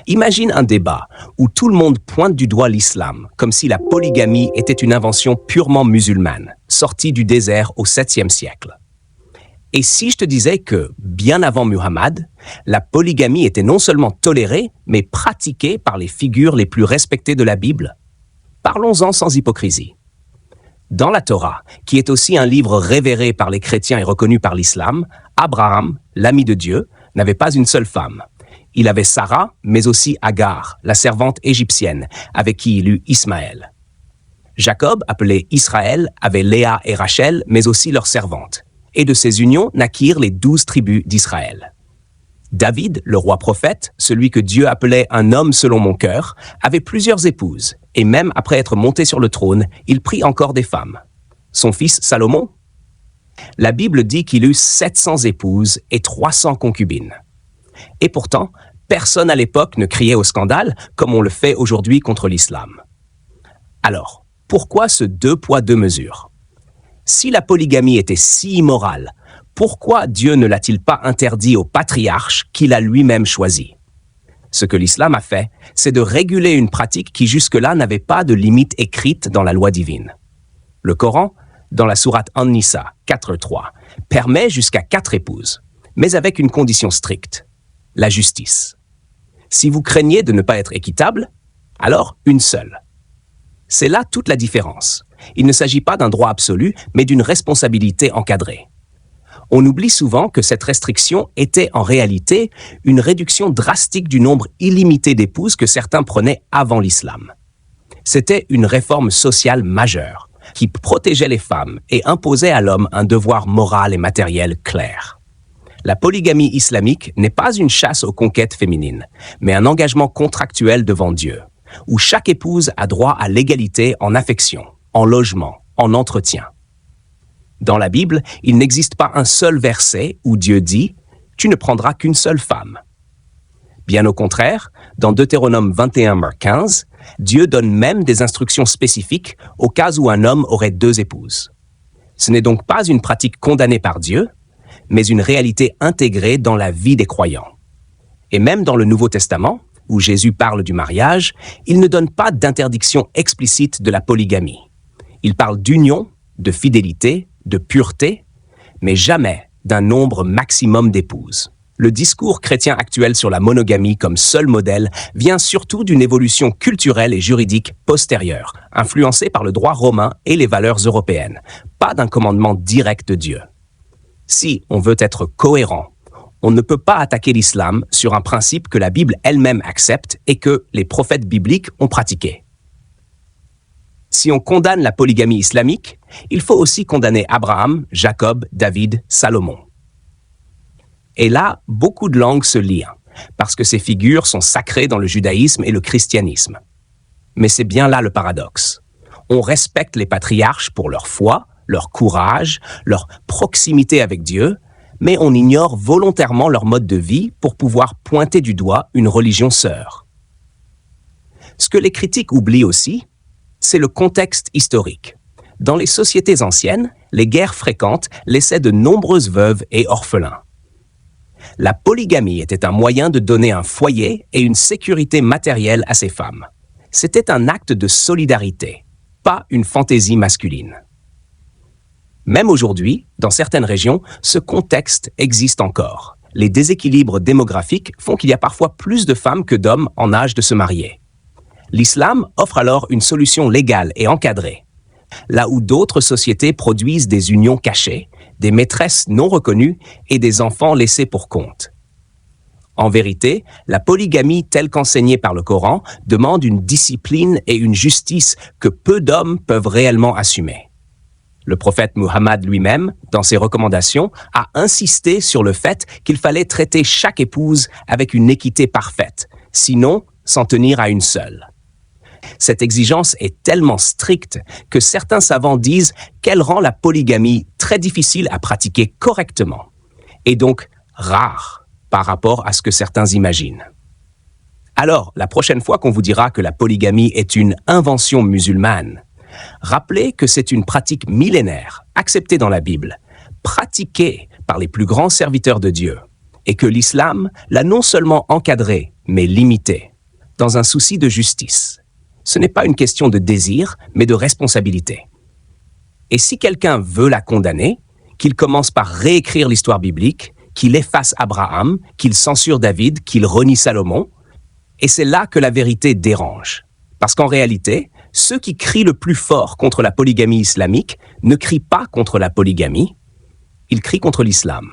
Imagine un débat où tout le monde pointe du doigt l'islam, comme si la polygamie était une invention purement musulmane, sortie du désert au 7e siècle. Et si je te disais que, bien avant Muhammad, la polygamie était non seulement tolérée, mais pratiquée par les figures les plus respectées de la Bible? Parlons-en sans hypocrisie. Dans la Torah, qui est aussi un livre révéré par les chrétiens et reconnu par l'islam, Abraham, l'ami de Dieu, n'avait pas une seule femme. Il avait Sarah, mais aussi Agar, la servante égyptienne, avec qui il eut Ismaël. Jacob, appelé Israël, avait Léa et Rachel, mais aussi leurs servantes. Et de ces unions naquirent les 12 tribus d'Israël. David, le roi prophète, celui que Dieu appelait un homme selon mon cœur, avait plusieurs épouses, et même après être monté sur le trône, il prit encore des femmes. Son fils Salomon? La Bible dit qu'il eut 700 épouses et 300 concubines. Et pourtant, personne à l'époque ne criait au scandale comme on le fait aujourd'hui contre l'islam. Alors, pourquoi ce 2 poids 2 mesures? Si la polygamie était si immorale, pourquoi Dieu ne l'a-t-il pas interdit au patriarche qu'il a lui-même choisi? Ce que l'islam a fait, c'est de réguler une pratique qui jusque-là n'avait pas de limite écrite dans la loi divine. Le Coran, dans la sourate An-Nisa 4.3, permet jusqu'à 4 épouses, mais avec une condition stricte, la justice. Si vous craignez de ne pas être équitable, alors une seule. C'est là toute la différence. Il ne s'agit pas d'un droit absolu, mais d'une responsabilité encadrée. On oublie souvent que cette restriction était en réalité une réduction drastique du nombre illimité d'épouses que certains prenaient avant l'islam. C'était une réforme sociale majeure qui protégeait les femmes et imposait à l'homme un devoir moral et matériel clair. La polygamie islamique n'est pas une chasse aux conquêtes féminines, mais un engagement contractuel devant Dieu, où chaque épouse a droit à l'égalité en affection, en logement, en entretien. Dans la Bible, il n'existe pas un seul verset où Dieu dit « Tu ne prendras qu'une seule femme ». Bien au contraire, dans Deutéronome 21:15, Dieu donne même des instructions spécifiques au cas où un homme aurait 2 épouses. Ce n'est donc pas une pratique condamnée par Dieu, mais une réalité intégrée dans la vie des croyants. Et même dans le Nouveau Testament, où Jésus parle du mariage, il ne donne pas d'interdiction explicite de la polygamie. Il parle d'union, de fidélité, de pureté, mais jamais d'un nombre maximum d'épouses. Le discours chrétien actuel sur la monogamie comme seul modèle vient surtout d'une évolution culturelle et juridique postérieure, influencée par le droit romain et les valeurs européennes, pas d'un commandement direct de Dieu. Si on veut être cohérent, on ne peut pas attaquer l'islam sur un principe que la Bible elle-même accepte et que les prophètes bibliques ont pratiqué. Si on condamne la polygamie islamique, il faut aussi condamner Abraham, Jacob, David, Salomon. Et là, beaucoup de langues se lient, parce que ces figures sont sacrées dans le judaïsme et le christianisme. Mais c'est bien là le paradoxe. On respecte les patriarches pour leur foi, leur courage, leur proximité avec Dieu, mais on ignore volontairement leur mode de vie pour pouvoir pointer du doigt une religion sœur. Ce que les critiques oublient aussi, c'est le contexte historique. Dans les sociétés anciennes, les guerres fréquentes laissaient de nombreuses veuves et orphelins. La polygamie était un moyen de donner un foyer et une sécurité matérielle à ces femmes. C'était un acte de solidarité, pas une fantaisie masculine. Même aujourd'hui, dans certaines régions, ce contexte existe encore. Les déséquilibres démographiques font qu'il y a parfois plus de femmes que d'hommes en âge de se marier. L'islam offre alors une solution légale et encadrée. Là où d'autres sociétés produisent des unions cachées, des maîtresses non reconnues et des enfants laissés pour compte. En vérité, la polygamie telle qu'enseignée par le Coran demande une discipline et une justice que peu d'hommes peuvent réellement assumer. Le prophète Muhammad lui-même, dans ses recommandations, a insisté sur le fait qu'il fallait traiter chaque épouse avec une équité parfaite, sinon s'en tenir à une seule. Cette exigence est tellement stricte que certains savants disent qu'elle rend la polygamie très difficile à pratiquer correctement, et donc rare par rapport à ce que certains imaginent. Alors, la prochaine fois qu'on vous dira que la polygamie est une invention musulmane, rappelez que c'est une pratique millénaire, acceptée dans la Bible, pratiquée par les plus grands serviteurs de Dieu, et que l'islam l'a non seulement encadrée, mais limitée. dans un souci de justice. Ce n'est pas une question de désir, mais de responsabilité. Et si quelqu'un veut la condamner, qu'il commence par réécrire l'histoire biblique, qu'il efface Abraham, qu'il censure David, qu'il renie Salomon, et c'est là que la vérité dérange. Parce qu'en réalité, ceux qui crient le plus fort contre la polygamie islamique ne crient pas contre la polygamie, ils crient contre l'islam.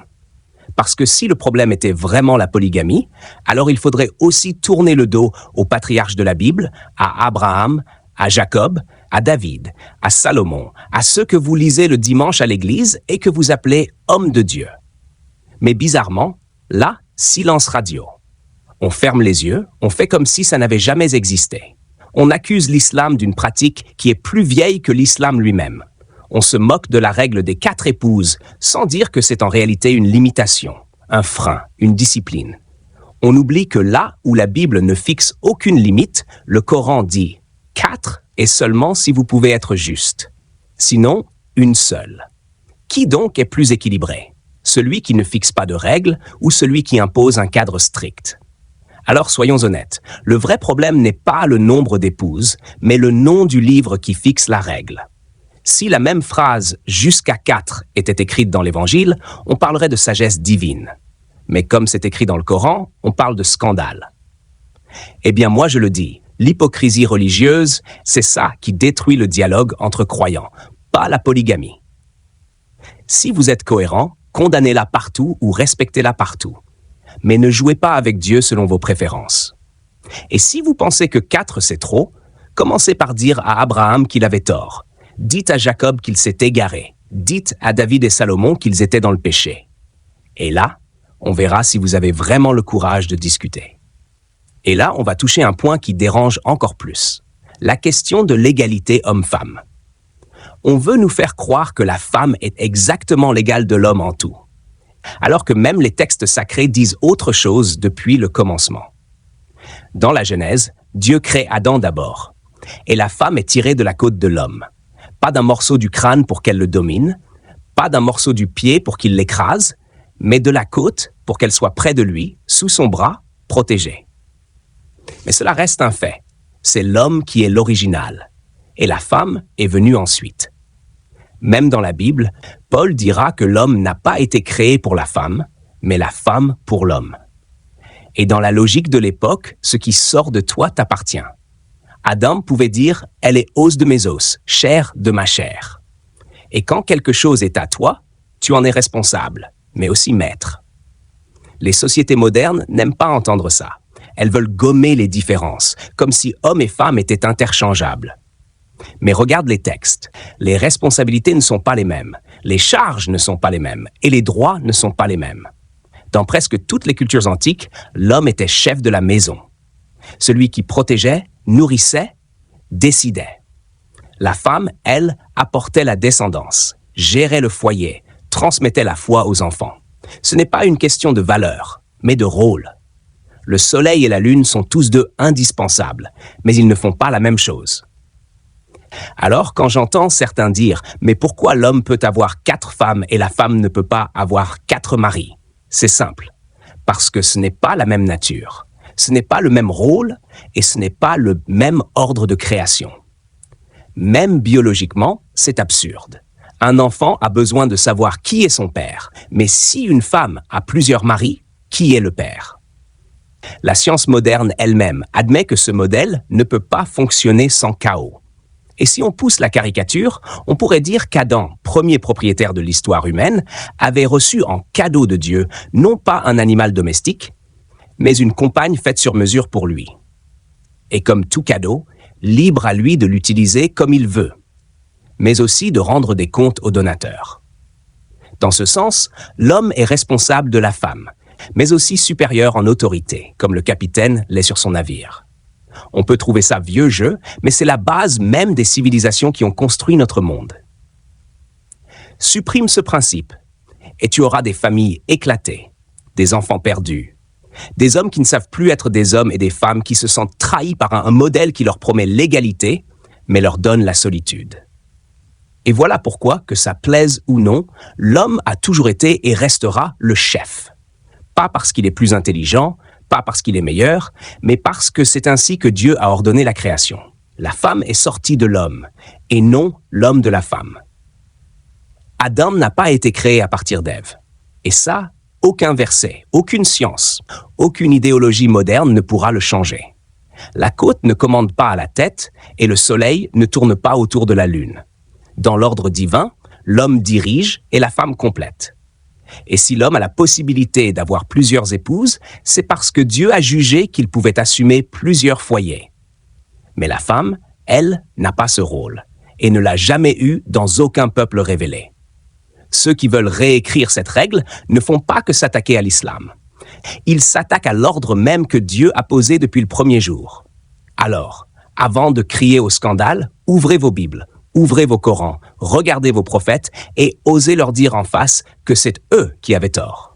Parce que si le problème était vraiment la polygamie, alors il faudrait aussi tourner le dos aux patriarches de la Bible, à Abraham, à Jacob, à David, à Salomon, à ceux que vous lisez le dimanche à l'église et que vous appelez hommes de Dieu. Mais bizarrement, là, silence radio. On ferme les yeux, on fait comme si ça n'avait jamais existé. On accuse l'islam d'une pratique qui est plus vieille que l'islam lui-même. On se moque de la règle des 4 épouses, sans dire que c'est en réalité une limitation, un frein, une discipline. On oublie que là où la Bible ne fixe aucune limite, le Coran dit 4 et seulement si vous pouvez être juste. Sinon, une seule. Qui donc est plus équilibré? Celui qui ne fixe pas de règles ou celui qui impose un cadre strict? Alors soyons honnêtes, le vrai problème n'est pas le nombre d'épouses, mais le nom du livre qui fixe la règle. Si la même phrase « jusqu'à 4 » était écrite dans l'Évangile, on parlerait de sagesse divine. Mais comme c'est écrit dans le Coran, on parle de scandale. Eh bien moi je le dis, l'hypocrisie religieuse, c'est ça qui détruit le dialogue entre croyants, pas la polygamie. Si vous êtes cohérent, condamnez-la partout ou respectez-la partout. Mais ne jouez pas avec Dieu selon vos préférences. Et si vous pensez que 4 c'est trop, commencez par dire à Abraham qu'il avait tort. Dites à Jacob qu'il s'est égaré. Dites à David et Salomon qu'ils étaient dans le péché. Et là, on verra si vous avez vraiment le courage de discuter. Et là, on va toucher un point qui dérange encore plus. La question de l'égalité homme-femme. On veut nous faire croire que la femme est exactement l'égale de l'homme en tout. Alors que même les textes sacrés disent autre chose depuis le commencement. Dans la Genèse, Dieu crée Adam d'abord. Et la femme est tirée de la côte de l'homme. Pas d'un morceau du crâne pour qu'elle le domine, pas d'un morceau du pied pour qu'il l'écrase, mais de la côte pour qu'elle soit près de lui, sous son bras, protégée. Mais cela reste un fait. C'est l'homme qui est l'original, et la femme est venue ensuite. Même dans la Bible, Paul dira que l'homme n'a pas été créé pour la femme, mais la femme pour l'homme. Et dans la logique de l'époque, ce qui sort de toi t'appartient. Adam pouvait dire « elle est os de mes os, chair de ma chair ». Et quand quelque chose est à toi, tu en es responsable, mais aussi maître. Les sociétés modernes n'aiment pas entendre ça. Elles veulent gommer les différences, comme si hommes et femmes étaient interchangeables. Mais regarde les textes. Les responsabilités ne sont pas les mêmes, les charges ne sont pas les mêmes, et les droits ne sont pas les mêmes. Dans presque toutes les cultures antiques, l'homme était chef de la maison. Celui qui protégeait, nourrissait, décidait. La femme, elle, apportait la descendance, gérait le foyer, transmettait la foi aux enfants. Ce n'est pas une question de valeur, mais de rôle. Le soleil et la lune sont tous deux indispensables, mais ils ne font pas la même chose. Alors, quand j'entends certains dire « Mais pourquoi l'homme peut avoir 4 femmes et la femme ne peut pas avoir 4 maris ?» C'est simple. Parce que ce n'est pas la même nature. Ce n'est pas le même rôle et ce n'est pas le même ordre de création. Même biologiquement, c'est absurde. Un enfant a besoin de savoir qui est son père, mais si une femme a plusieurs maris, qui est le père? La science moderne elle-même admet que ce modèle ne peut pas fonctionner sans chaos. Et si on pousse la caricature, on pourrait dire qu'Adam, premier propriétaire de l'histoire humaine, avait reçu en cadeau de Dieu non pas un animal domestique, mais une compagne faite sur mesure pour lui. Et comme tout cadeau, libre à lui de l'utiliser comme il veut, mais aussi de rendre des comptes au donateur. Dans ce sens, l'homme est responsable de la femme, mais aussi supérieur en autorité, comme le capitaine l'est sur son navire. On peut trouver ça vieux jeu, mais c'est la base même des civilisations qui ont construit notre monde. Supprime ce principe, et tu auras des familles éclatées, des enfants perdus, des hommes qui ne savent plus être des hommes et des femmes qui se sentent trahis par un modèle qui leur promet l'égalité, mais leur donne la solitude. Et voilà pourquoi, que ça plaise ou non, l'homme a toujours été et restera le chef. Pas parce qu'il est plus intelligent, pas parce qu'il est meilleur, mais parce que c'est ainsi que Dieu a ordonné la création. La femme est sortie de l'homme, et non l'homme de la femme. Adam n'a pas été créé à partir d'Ève. Et ça, aucun verset, aucune science, aucune idéologie moderne ne pourra le changer. La côte ne commande pas à la tête, et le soleil ne tourne pas autour de la lune. Dans l'ordre divin, l'homme dirige et la femme complète. Et si l'homme a la possibilité d'avoir plusieurs épouses, c'est parce que Dieu a jugé qu'il pouvait assumer plusieurs foyers. Mais la femme, elle, n'a pas ce rôle, et ne l'a jamais eu dans aucun peuple révélé. Ceux qui veulent réécrire cette règle ne font pas que s'attaquer à l'islam. Ils s'attaquent à l'ordre même que Dieu a posé depuis le premier jour. Alors, avant de crier au scandale, ouvrez vos Bibles, ouvrez vos Corans, regardez vos prophètes et osez leur dire en face que c'est eux qui avaient tort.